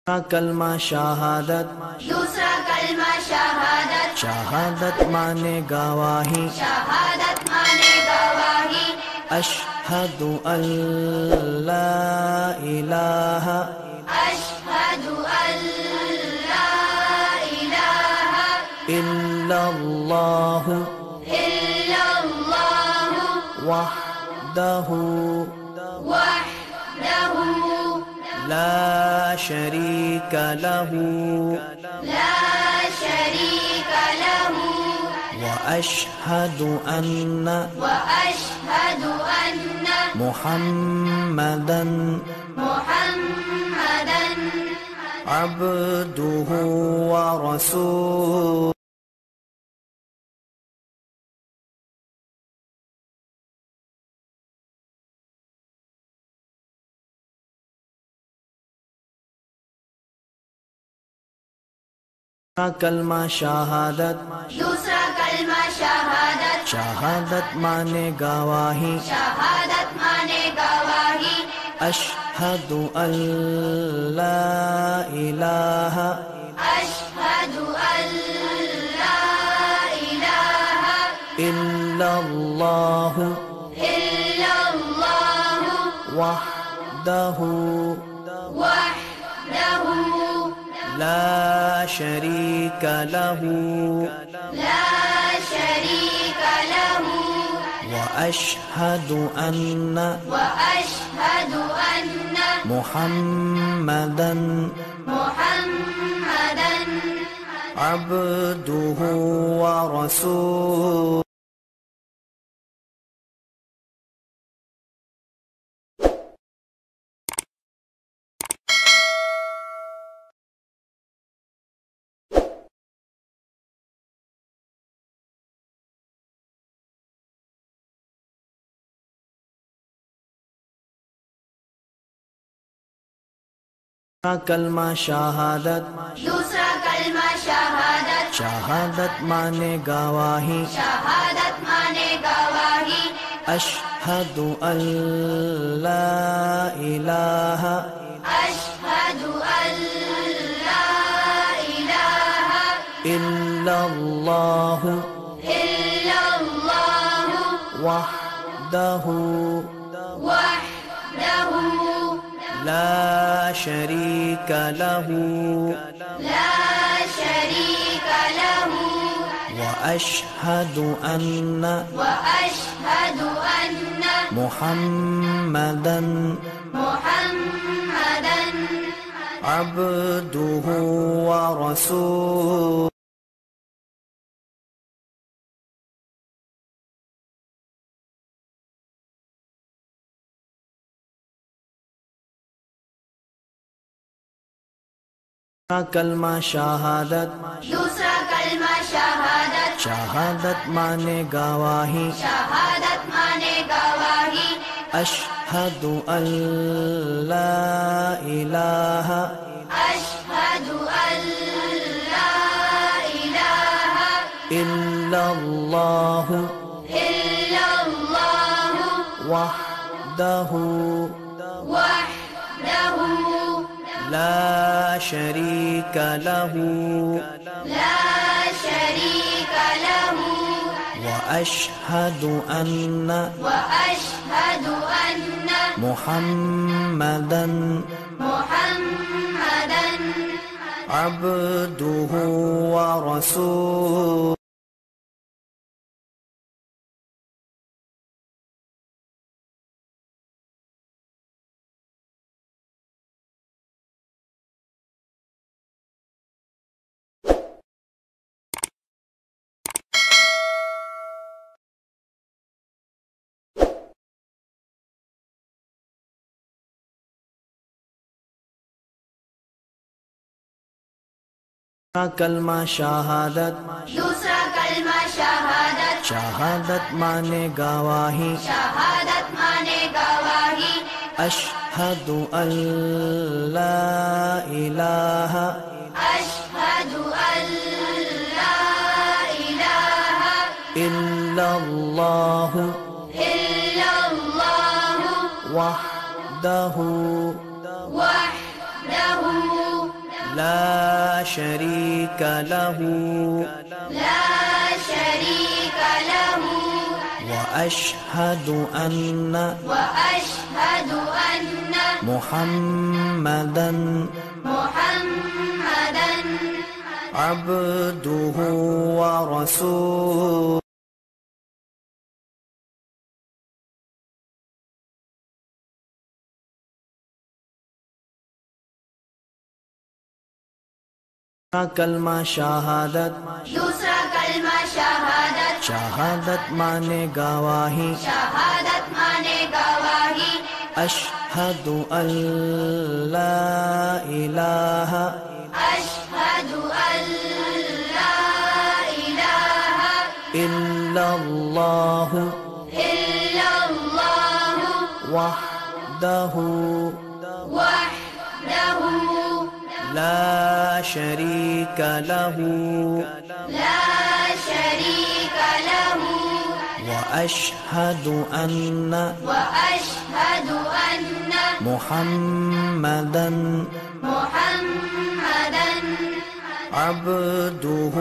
कलमा शहादत, दूसरा कलमा शहादत। शहादत माने गवाही, शहादत माने गवाही। अशहदु अल्ला इलाहा, अशहदु अल्ला इलाहा इल्लल्लाहु इल्लल्लाहु वहदहु वहदहु ला शरीका लहु ला शरीका लहु व अशहदु अन्ना वअशहदु अन्ना मुहम्मदन मुहम्मदन अब्दुहु व रसूलुहु। कलमा शहादत, दूसरा कलमा शहादत। शहादत माने गवाही, शहादत माने गवाही। अशहदु अल्ला इलाहा अशहदु अल्ला इलाहा इल्लल्लाहु इल्लल्लाहु वहदहु वहदहु ला शरीका लहु ला शरीका लहु व अशहदु अन्ना वअशहदु अन्ना मुहम्मदन मुहम्मदन अब्दुहु व रसूलुहु। कलमा शहादत, दूसरा कलमा शहादत। शहादत माने गवाही, शहादत माने गवाही। अशहदु अल्ला इलाहा अशहदु अल्ला इलाहा इल्लल्लाहु इल्लल्लाहु वहदहु वहदहु ला शरीका लहु ला शरीका लहु व अशहदु अन्ना वअशहदु अन्ना मुहम्मदन मुहम्मदन अब्दुहु व रसूलुहु। कलमा शहादत, दूसरा कलमा शहादत। शहादत माने गवाही, शहादत माने गवाही। अशहदु अल्ला इलाहा अशहदु अल्ला इलाहा इल्लल्लाहु इल्लल्लाहु वहदहु वहदहु ला शरीका लहु ला शरीका लहु व अशहदु अन्ना वअशहदु अन्ना मुहम्मदन मुहम्मदन अब्दुहु व रसूलुहु। कलमा शहादत, दूसरा कलमा शहादत। शहादत माने गवाही, शहादत माने गवाही। अशहदु अल्ला इलाहा अशहदु अल्ला इलाहा इल्लल्लाहु इल्लल्लाहु वहदहु वहदहु لا شريك له لا شريك له وأشهد أن محمدا عبده ورسوله कलमा शहादत दूसरा कलमा शहादत शहादत माने गवाही शहादत माने गवाही अशहदु अल्ला इलाहा अशहदु अल्ला इलाहा इल्लल्लाहु इल्लल्लाहु वहदहु वहदहु لا شريك له لا شريك له وأشهد أن محمدا عبده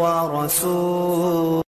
ورسوله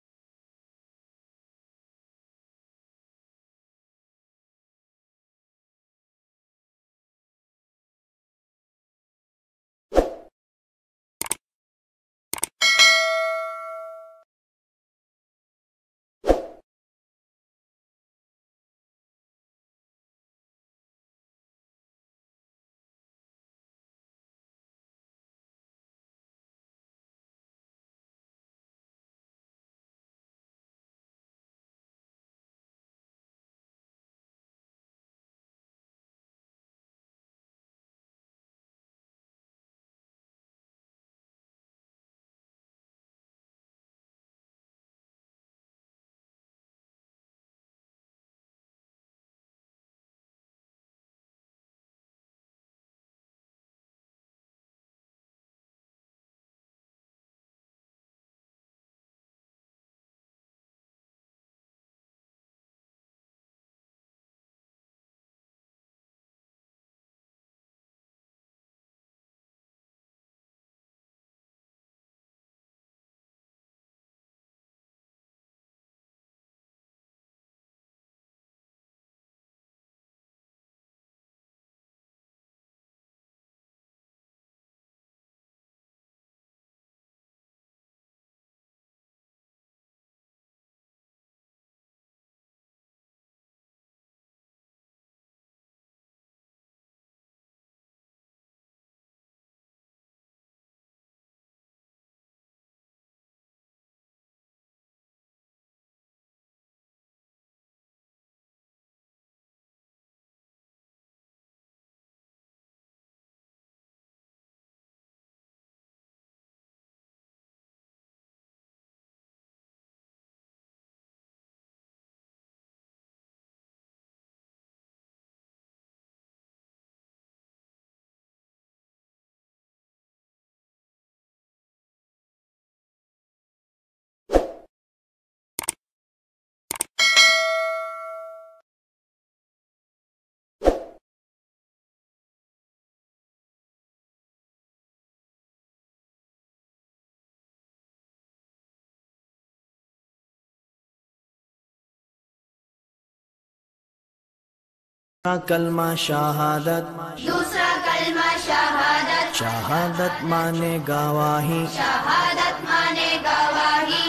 कलमा शहादत दूसरा कलमा शहादत शहादत माने गवाही शहादत माने गवाही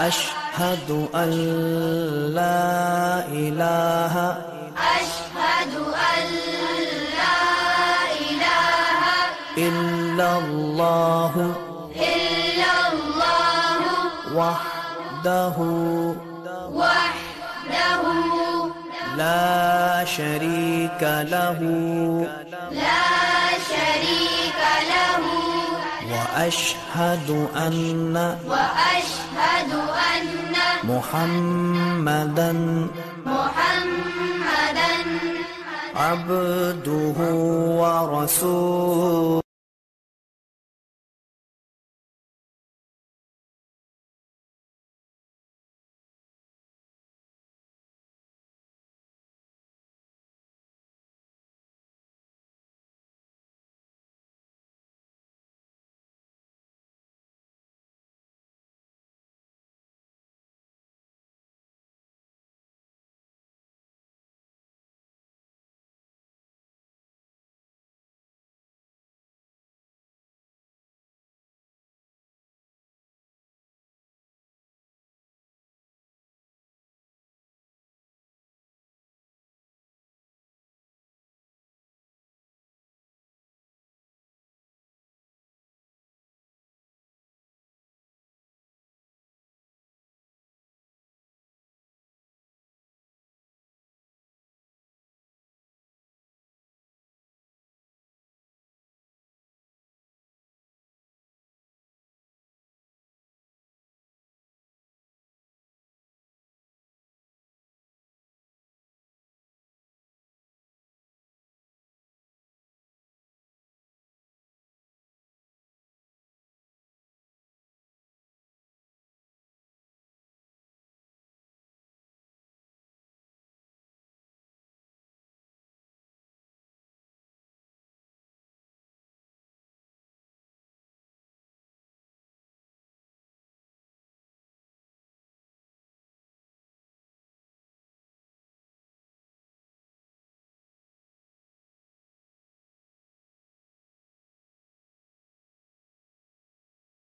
अशहदु अल्ला इलाहा अशहदु अल्ला इलाहा इल्लल्लाहु इल्लल्लाहु वहदहु वहदहु لا شريك له لا شريك له وأشهد أن محمدا عبده ورسوله